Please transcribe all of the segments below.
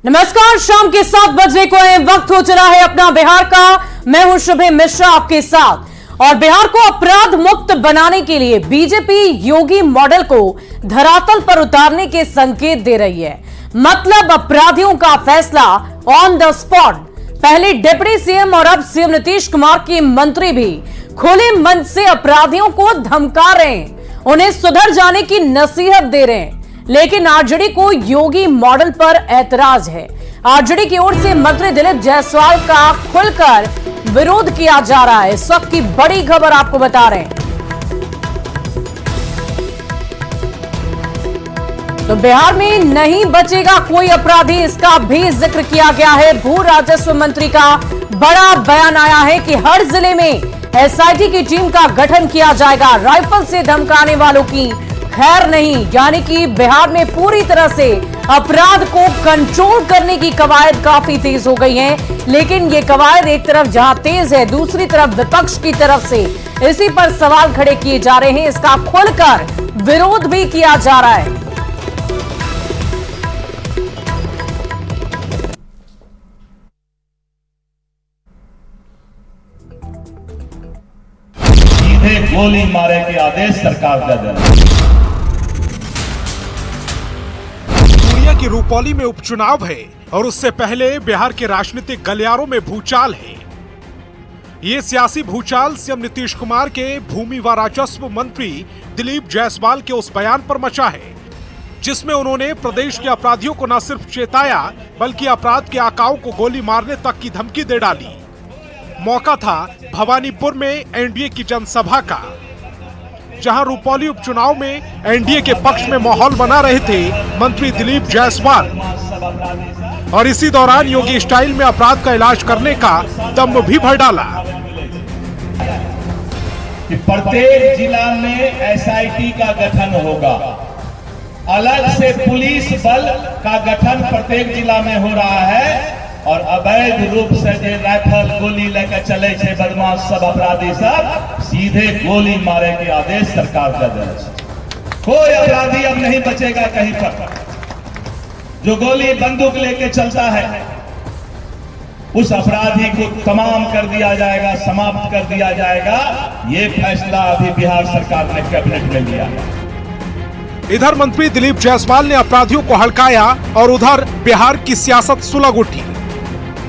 नमस्कार, शाम के 7 बजने को है, वक्त हो चला है अपना बिहार का। मैं हूं शुभे मिश्रा आपके साथ। और बिहार को अपराध मुक्त बनाने के लिए बीजेपी योगी मॉडल को धरातल पर उतारने के संकेत दे रही है। मतलब अपराधियों का फैसला ऑन द स्पॉट। पहले डिप्टी सीएम और अब सीएम नीतीश कुमार के मंत्री भी खुले मन से अपराधियों को धमका रहे हैं, उन्हें सुधर जाने की नसीहत दे रहे हैं। लेकिन आरजेडी को योगी मॉडल पर ऐतराज है। आरजेडी की ओर से मंत्री दिलीप जायसवाल का खुलकर विरोध किया जा रहा है। इस वक्त की बड़ी खबर आपको बता रहे हैं। तो बिहार में नहीं बचेगा कोई अपराधी, इसका भी जिक्र किया गया है। भू राजस्व मंत्री का बड़ा बयान आया है कि हर जिले में एसआईटी की टीम का गठन किया जाएगा। राइफल से धमकाने वालों की खैर नहीं, यानी कि बिहार में पूरी तरह से अपराध को कंट्रोल करने की कवायद काफी तेज हो गई है। लेकिन ये कवायद एक तरफ जहां तेज है, दूसरी तरफ विपक्ष की तरफ से इसी पर सवाल खड़े किए जा रहे हैं। इसका खुलकर विरोध भी किया जा रहा है। सीधे गोली मारे के आदेश सरकार का दे रहा है। कि रूपौली में उपचुनाव है और उससे पहले बिहार के राजनीतिक गलियारों में भूचाल है। ये सियासी भूचाल सीएम नीतीश कुमार के भूमि व राजस्व मंत्री दिलीप जायसवाल के उस बयान पर मचा है, जिसमें उन्होंने प्रदेश के अपराधियों को न सिर्फ चेताया बल्कि अपराध के आकाओं को गोली मारने तक की धमकी दे डाली। मौका था भवानीपुर में एनडीए की जनसभा का, जहां रूपौली उपचुनाव में एनडीए के पक्ष में माहौल बना रहे थे मंत्री दिलीप जायसवाल। और इसी दौरान योगी स्टाइल में अपराध का इलाज करने का दम भी भर डाला कि प्रत्येक जिला में एसआईटी का गठन होगा, अलग से पुलिस बल का गठन प्रत्येक जिला में हो रहा है। और अवैध रूप से राइफल गोली लेकर चले छे बदमाश सब अपराधी सब, सीधे गोली मारे के आदेश सरकार का दे रहा है। कोई अपराधी अब नहीं बचेगा कहीं पर। जो गोली बंदूक लेके चलता है उस अपराधी को तमाम कर दिया जाएगा, समाप्त कर दिया जाएगा। ये फैसला अभी बिहार सरकार ने कैबिनेट में लिया है। इधर मंत्री दिलीप जायसवाल ने अपराधियों को हड़काया और उधर बिहार की सियासत सुलग उठी।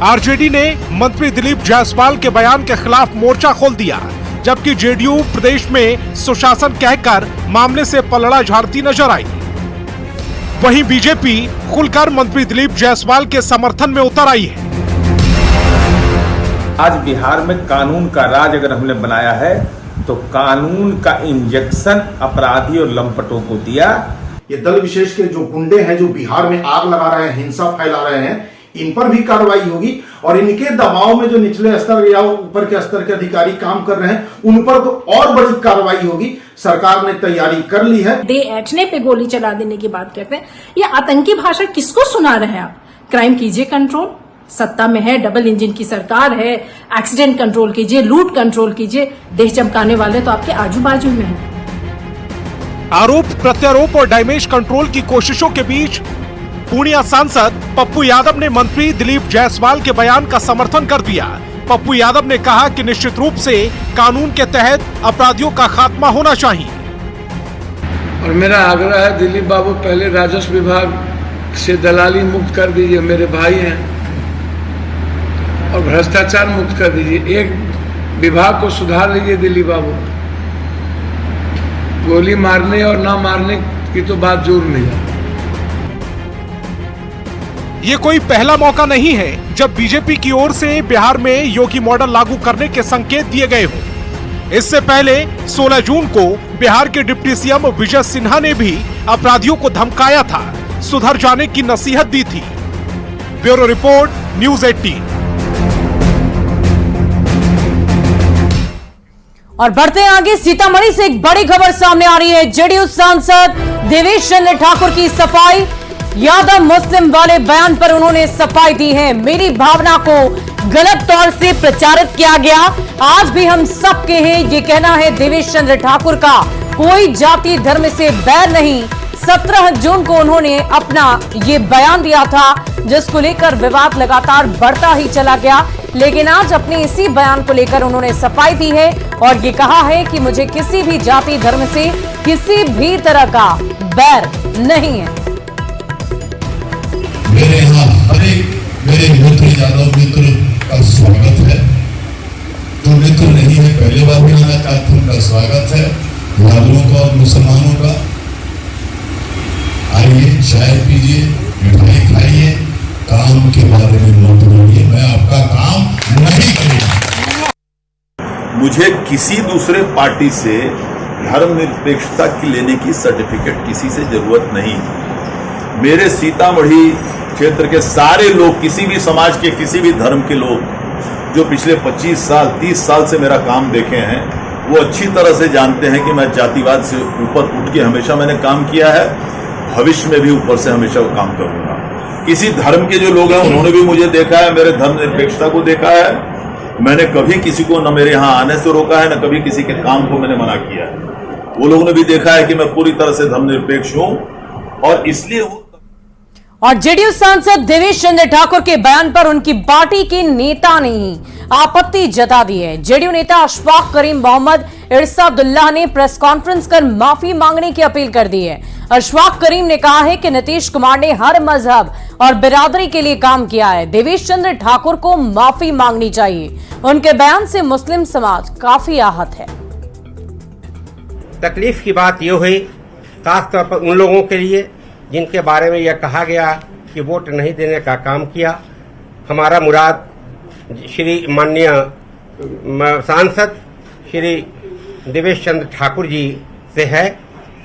आरजेडी ने मंत्री दिलीप जायसवाल के बयान के खिलाफ मोर्चा खोल दिया, जबकि जेडीयू प्रदेश में सुशासन कहकर मामले से पलड़ा झाड़ती नजर आई। वहीं बीजेपी खुलकर मंत्री दिलीप जायसवाल के समर्थन में उतर आई है। आज बिहार में कानून का राज अगर हमने बनाया है तो कानून का इंजेक्शन अपराधी और लंपटों को दिया। ये दल विशेष के जो गुंडे हैं, जो बिहार में आग लगा रहे हैं, हिंसा फैला रहे हैं, इन पर भी कार्रवाई होगी। और इनके दबाव में जो निचले स्तर या ऊपर के स्तर के अधिकारी काम कर रहे हैं, उन पर तो और बड़ी कार्रवाई होगी। सरकार ने तैयारी कर ली है। दे ऐठने पे गोली चला देने की बात करते हैं। ये आतंकी भाषा किसको सुना रहे हैं आप? क्राइम कीजिए कंट्रोल, सत्ता में है, डबल इंजन की सरकार है, एक्सीडेंट कंट्रोल कीजिए, लूट कंट्रोल कीजिए। देश चमकाने वाले तो आपके आजू बाजू में हैं। आरोप प्रत्यारोप और डैमेज कंट्रोल की कोशिशों के बीच पूर्णिया सांसद पप्पू यादव ने मंत्री दिलीप जायसवाल के बयान का समर्थन कर दिया। पप्पू यादव ने कहा कि निश्चित रूप से कानून के तहत अपराधियों का खात्मा होना चाहिए। और मेरा आग्रह है, दिलीप बाबू पहले राजस्व विभाग से दलाली मुक्त कर दीजिए, मेरे भाई हैं, और भ्रष्टाचार मुक्त कर दीजिए। एक विभाग को सुधार लीजिए दिलीप बाबू। गोली मारने और ना मारने की तो बात जोर नहीं है। ये कोई पहला मौका नहीं है जब बीजेपी की ओर से बिहार में योगी मॉडल लागू करने के संकेत दिए गए हों। इससे पहले 16 जून को बिहार के डिप्टी सीएम विजय सिन्हा ने भी अपराधियों को धमकाया था, सुधर जाने की नसीहत दी थी। Bureau report, news 18। और बढ़ते हैं आगे, सीतामढ़ी से एक बड़ी खबर सामने आ रही है। जेडीयू सांसद देवेश चंद्र ठाकुर की सफाई। यादव मुस्लिम वाले बयान पर उन्होंने सफाई दी है। मेरी भावना को गलत तौर से प्रचारित किया गया, आज भी हम सबके हैं, ये कहना है देवेश चंद्र ठाकुर का। कोई जाति धर्म से बैर नहीं। 17 जून को उन्होंने अपना ये बयान दिया था। जिसको लेकर विवाद लगातार बढ़ता ही चला गया। लेकिन आज अपने इसी बयान को लेकर उन्होंने सफाई दी है और ये कहा है कि मुझे किसी भी जाति धर्म से किसी भी तरह का बैर नहीं है। मेरे यहाँ हर एक मेरे मित्र यादव मित्र का स्वागत है। जो मित्र नहीं है पहले बार भी आना चाहते हैं, उनका स्वागत है। यादवों का और मुसलमानों का आइए, चाय पीजिए, मिठाई खाइए, काम के बारे में मत बोलिए। मैं आपका काम नहीं करूंगा। मुझे किसी दूसरे पार्टी से धर्मनिरपेक्षता की लेने की सर्टिफिकेट किसी से जरूरत नहीं। मेरे सीतामढ़ी क्षेत्र के सारे लोग, किसी भी समाज के किसी भी धर्म के लोग जो पिछले 25 साल 30 साल से मेरा काम देखे हैं, वो अच्छी तरह से जानते हैं कि मैं जातिवाद से ऊपर उठ के हमेशा मैंने काम किया है, भविष्य में भी ऊपर से हमेशा वो काम करूंगा। किसी धर्म के जो लोग हैं उन्होंने भी मुझे देखा है, मेरे धर्मनिरपेक्षता को देखा है। मैंने कभी किसी को न मेरे यहाँ आने से रोका है, न कभी किसी के काम को मैंने मना किया है। वो लोगों ने भी देखा है कि मैं पूरी तरह से धर्मनिरपेक्ष हूं और इसलिए हूं। और जेडीयू सांसद देवेश चंद्र ठाकुर के बयान पर उनकी पार्टी के नेता ने ही आपत्ति जता दी है। जेडीयू नेता अशफाक करीम मोहम्मद इरशादुल्लाह ने प्रेस कॉन्फ्रेंस कर माफी मांगने की अपील कर दी है। अशफाक करीम ने कहा है कि नीतीश कुमार ने हर मजहब और बिरादरी के लिए काम किया है। देवेश चंद्र ठाकुर को माफी मांगनी चाहिए। उनके बयान से मुस्लिम समाज काफी आहत है। तकलीफ की बात यह हुई खासतौर पर उन लोगों के लिए जिनके बारे में यह कहा गया कि वोट नहीं देने का काम किया। हमारा मुराद श्री माननीय सांसद श्री देवेश चंद्र ठाकुर जी से है।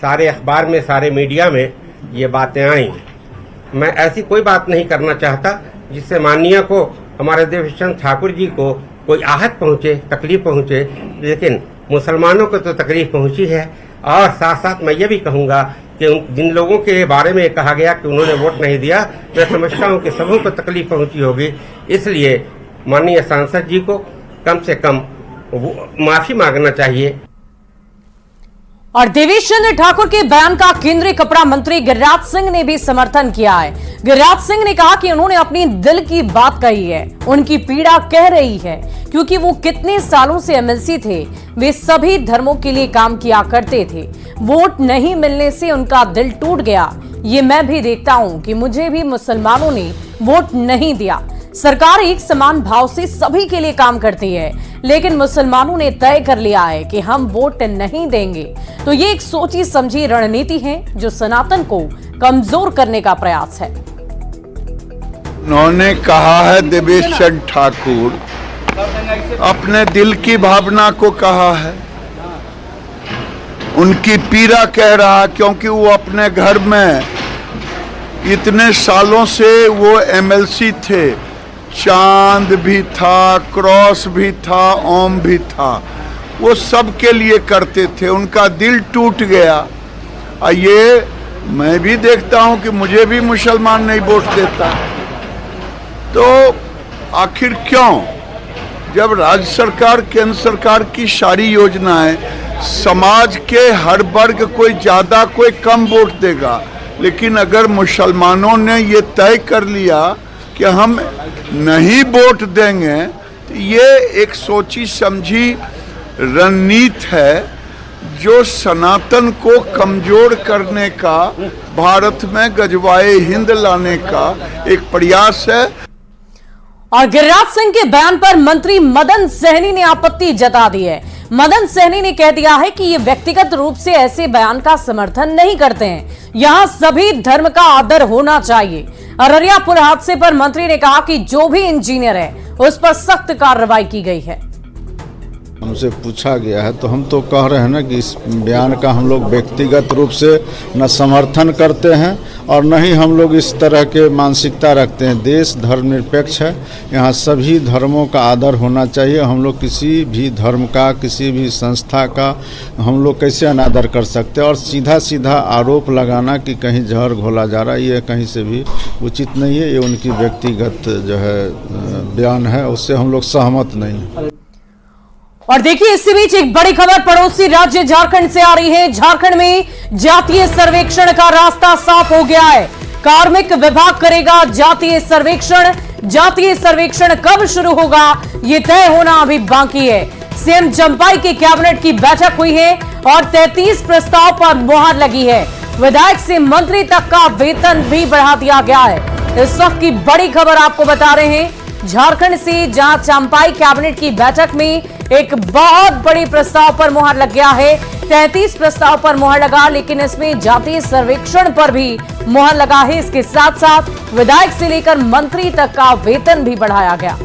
सारे अखबार में, सारे मीडिया में ये बातें आई। मैं ऐसी कोई बात नहीं करना चाहता जिससे माननीय को, हमारे देवेश चंद्र ठाकुर जी को कोई आहत पहुंचे, तकलीफ पहुंचे। लेकिन मुसलमानों को तो तकलीफ पहुंची है। और साथ साथ मैं ये भी कहूँगा कि जिन लोगों के बारे में कहा गया कि उन्होंने वोट नहीं दिया, मैं समझता हूँ कि सबों को तकलीफ पहुंची होगी। इसलिए माननीय सांसद जी को कम से कम माफी मांगना चाहिए। और देवेश चंद्र ठाकुर के बयान का केंद्रीय कपड़ा मंत्री गिरिराज सिंह ने भी समर्थन किया है। गिरिराज सिंह ने कहा कि उन्होंने अपनी दिल की बात कही है, उनकी पीड़ा कह रही है, क्योंकि वो कितने सालों से एमएलसी थे, वे सभी धर्मों के लिए काम किया करते थे। वोट नहीं मिलने से उनका दिल टूट गया। ये मैं भी देखता हूं कि मुझे भी मुसलमानों ने वोट नहीं दिया। सरकार एक समान भाव से सभी के लिए काम करती है, लेकिन मुसलमानों ने तय कर लिया है कि हम वोट नहीं देंगे। तो ये एक सोची समझी रणनीति है जो सनातन को कमजोर करने का प्रयास है। उन्होंने कहा है, देवेश चंद्र ठाकुर अपने दिल की भावना को कहा है, उनकी पीड़ा कह रहा, क्योंकि वो अपने घर में इतने सालों से वो एमएलसी थे। चांद भी था, क्रॉस भी था, ओम भी था, वो सब के लिए करते थे। उनका दिल टूट गया। ये मैं भी देखता हूं कि मुझे भी मुसलमान नहीं वोट देता। तो आखिर क्यों, जब राज्य सरकार, केंद्र सरकार की सारी योजनाएं समाज के हर वर्ग कोई ज्यादा कोई कम वोट देगा, लेकिन अगर मुसलमानों ने ये तय कर लिया कि हम नहीं वोट देंगे, तो ये एक सोची समझी रणनीति है जो सनातन को कमजोर करने का, भारत में गजवाए हिंद लाने का एक प्रयास है। और गिरिराज सिंह के बयान पर मंत्री मदन सहनी ने आपत्ति जता दी है। मदन सहनी ने कह दिया है कि ये व्यक्तिगत रूप से ऐसे बयान का समर्थन नहीं करते हैं। यहां सभी धर्म का आदर होना चाहिए। अररिया पुल हादसे पर मंत्री ने कहा कि जो भी इंजीनियर है उस पर सख्त कार्रवाई की गई है। हमसे पूछा गया है तो हम तो कह रहे हैं ना कि इस बयान का हम लोग व्यक्तिगत रूप से न समर्थन करते हैं और न ही हम लोग इस तरह के मानसिकता रखते हैं। देश धर्मनिरपेक्ष है, यहाँ सभी धर्मों का आदर होना चाहिए। हम लोग किसी भी धर्म का, किसी भी संस्था का हम लोग कैसे अनादर कर सकते हैं। और सीधा सीधा आरोप लगाना कि कहीं जहर घोला जा रहा है, ये कहीं से भी उचित नहीं है। ये उनकी व्यक्तिगत जो है बयान है, उससे हम लोग सहमत नहीं हैं। और देखिए, इसी बीच एक बड़ी खबर पड़ोसी राज्य झारखंड से आ रही है। झारखंड में जातीय सर्वेक्षण का रास्ता साफ हो गया है। कार्मिक विभाग करेगा जातीय सर्वेक्षण। जातीय सर्वेक्षण कब शुरू होगा, ये तय होना अभी बाकी है। सीएम चंपाई की कैबिनेट की बैठक हुई है और 33 प्रस्ताव पर मुहर लगी है। विधायक से मंत्री तक का वेतन भी बढ़ा दिया गया है। इस वक्त की बड़ी खबर आपको बता रहे हैं झारखंड से, जहां चंपाई कैबिनेट की बैठक में एक बहुत बड़ी प्रस्ताव पर मुहर लग गया है। 33 प्रस्ताव पर मुहर लगा, लेकिन इसमें जातीय सर्वेक्षण पर भी मुहर लगा है। इसके साथ साथ विधायक से लेकर मंत्री तक का वेतन भी बढ़ाया गया।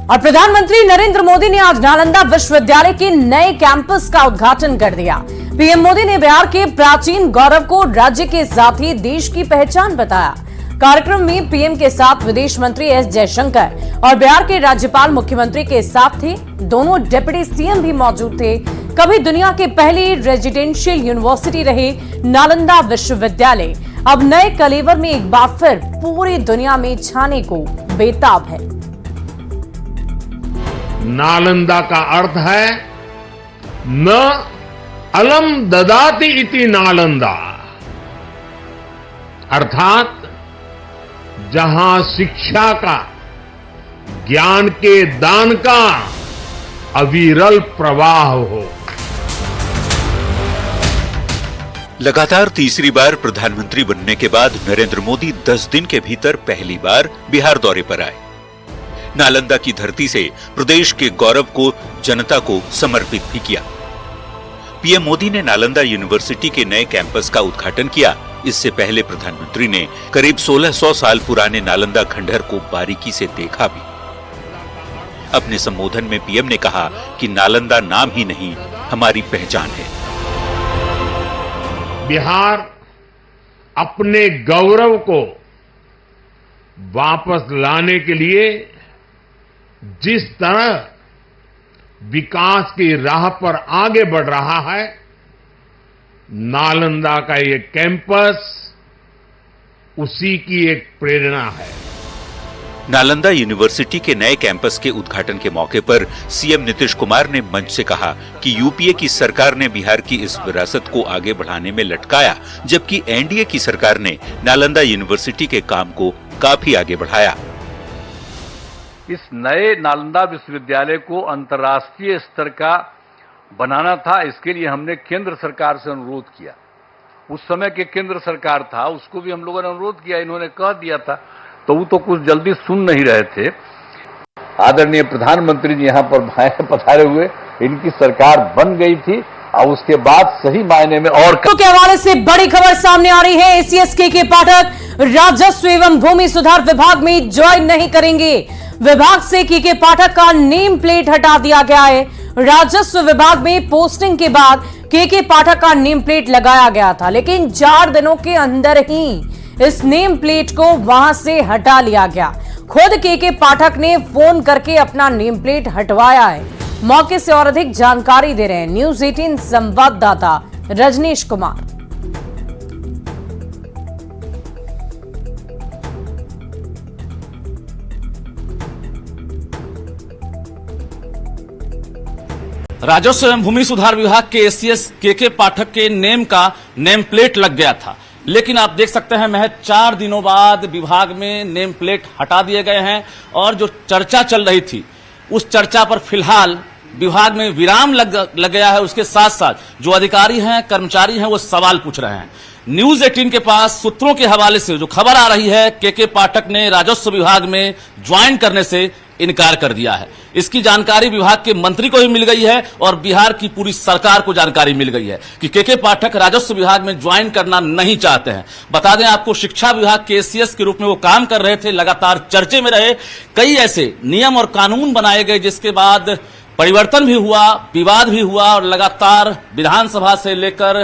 और प्रधानमंत्री नरेंद्र मोदी ने आज नालंदा विश्वविद्यालय के नए कैंपस का उद्घाटन कर दिया। पीएम मोदी ने बिहार के प्राचीन गौरव को राज्य के साथ ही देश की पहचान बताया। कार्यक्रम में पीएम के साथ विदेश मंत्री एस जयशंकर और बिहार के राज्यपाल मुख्यमंत्री के साथ थे। दोनों डिप्टी सीएम भी मौजूद थे। कभी दुनिया की पहली रेजिडेंशियल यूनिवर्सिटी रहे नालंदा विश्वविद्यालय अब नए कलेवर में एक बार फिर पूरी दुनिया में छाने को बेताब है। नालंदा का अर्थ है न अलम ददाति इति नालंदा, अर्थात जहां शिक्षा का, ज्ञान के दान का अविरल प्रवाह हो। लगातार तीसरी बार प्रधानमंत्री बनने के बाद नरेंद्र मोदी 10 दिन के भीतर पहली बार बिहार दौरे पर आए। नालंदा की धरती से प्रदेश के गौरव को जनता को समर्पित भी किया। पीएम मोदी ने नालंदा यूनिवर्सिटी के नए कैंपस का उद्घाटन किया। इससे पहले प्रधानमंत्री ने करीब 1600 साल पुराने नालंदा खंडहर को बारीकी से देखा भी। अपने संबोधन में पीएम ने कहा कि नालंदा नाम ही नहीं, हमारी पहचान है। बिहार अपने गौरव को वापस लाने के लिए जिस तरह विकास की राह पर आगे बढ़ रहा है, नालंदा का ये कैंपस उसी की एक प्रेरणा है। नालंदा यूनिवर्सिटी के नए कैंपस के उद्घाटन के मौके पर सीएम नीतीश कुमार ने मंच से कहा कि यूपीए की सरकार ने बिहार की इस विरासत को आगे बढ़ाने में लटकाया, जबकि एनडीए की सरकार ने नालंदा यूनिवर्सिटी के काम को काफी आगे बढ़ाया। इस नए नालंदा विश्वविद्यालय को अंतर्राष्ट्रीय स्तर का बनाना था। इसके लिए हमने केंद्र सरकार से अनुरोध किया। उस समय के केंद्र सरकार था, उसको भी हम लोगों ने अनुरोध किया, इन्होंने कह दिया था, तो वो तो कुछ जल्दी सुन नहीं रहे थे। आदरणीय प्रधानमंत्री जी यहाँ पर पधारे हुए, इनकी सरकार बन गई थी और उसके बाद सही मायने में और के हवाले से बड़ी खबर सामने आ रही है। एसीएस के पाठक राजस्व एवं भूमि सुधार विभाग में ज्वाइन नहीं करेंगे। विभाग से के पाठक का नेम प्लेट हटा दिया गया है। राजस्व विभाग में पोस्टिंग के बाद के पाठक का नेम प्लेट लगाया गया था, लेकिन 4 दिनों के अंदर ही इस नेम प्लेट को वहां से हटा लिया गया। खुद के पाठक ने फोन करके अपना नेम प्लेट हटवाया है। मौके से और अधिक जानकारी दे रहे हैं न्यूज 18 संवाददाता रजनीश कुमार। राजस्व एवं भूमि सुधार विभाग के एसीएस के पाठक के नेम का नेम प्लेट लग गया था, लेकिन आप देख सकते हैं महज 4 दिनों बाद विभाग में नेम प्लेट हटा दिए गए हैं। और जो चर्चा चल रही थी, उस चर्चा पर फिलहाल विभाग में विराम लग गया है। उसके साथ साथ जो अधिकारी हैं, कर्मचारी हैं, वो सवाल पूछ रहे हैं। न्यूज 18 के पास सूत्रों के हवाले से जो खबर आ रही है, के पाठक ने राजस्व विभाग में ज्वाइन करने से इनकार कर दिया है। इसकी जानकारी विभाग के मंत्री को भी मिल गई है और बिहार की पूरी सरकार को जानकारी मिल गई है कि के पाठक राजस्व विभाग में ज्वाइन करना नहीं चाहते हैं। बता दें आपको, शिक्षा विभाग के एसीएस के रूप में वो काम कर रहे थे, लगातार चर्चे में रहे। कई ऐसे नियम और कानून बनाए गए जिसके बाद परिवर्तन भी हुआ, विवाद भी हुआ और लगातार विधानसभा से लेकर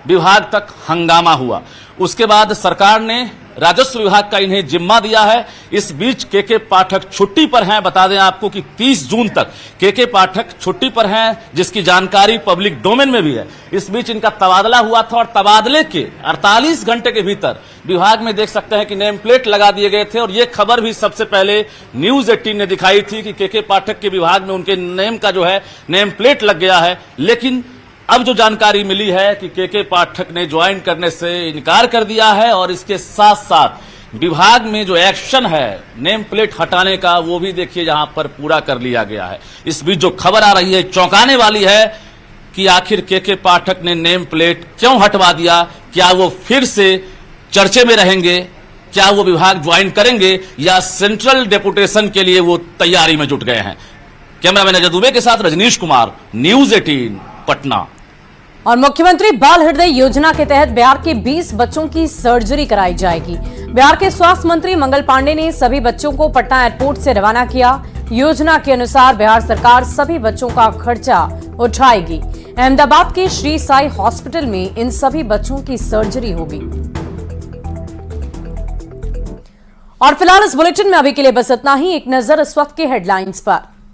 विभाग तक हंगामा हुआ। उसके बाद सरकार ने राजस्व विभाग का इन्हें जिम्मा दिया है। इस बीच केके पाठक छुट्टी पर हैं। बता दें आपको कि 30 जून तक केके पाठक छुट्टी पर हैं, जिसकी जानकारी पब्लिक डोमेन में भी है। इस बीच इनका तबादला हुआ था और तबादले के 48 घंटे के भीतर विभाग में देख सकते हैं कि नेम प्लेट लगा दिए गए थे। और यह खबर भी सबसे पहले न्यूज 18 ने दिखाई थी कि केके पाठक के विभाग में उनके नेम का जो है नेम प्लेट लग गया है। लेकिन अब जो जानकारी मिली है कि केके पाठक ने ज्वाइन करने से इनकार कर दिया है और इसके साथ साथ विभाग में जो एक्शन है नेम प्लेट हटाने का, वो भी देखिए यहां पर पूरा कर लिया गया है। इस बीच जो खबर आ रही है चौंकाने वाली है कि आखिर केके पाठक ने नेम प्लेट क्यों हटवा दिया। क्या वो फिर से चर्चे में रहेंगे, क्या वो विभाग ज्वाइन करेंगे, या सेंट्रल डेपुटेशन के लिए वो तैयारी में जुट गए हैं। कैमरामैन अजय दुबे के साथ रजनीश कुमार, न्यूज 18 पटना। और मुख्यमंत्री बाल हृदय योजना के तहत बिहार के 20 बच्चों की सर्जरी कराई जाएगी। बिहार के स्वास्थ्य मंत्री मंगल पांडे ने सभी बच्चों को पटना एयरपोर्ट से रवाना किया। योजना के अनुसार बिहार सरकार सभी बच्चों का खर्चा उठाएगी। अहमदाबाद के श्री साई हॉस्पिटल में इन सभी बच्चों की सर्जरी होगी। और फिलहाल इस बुलेटिन में अभी के लिए बस इतना ही। एक नजर इस वक्त के हेडलाइंस पर।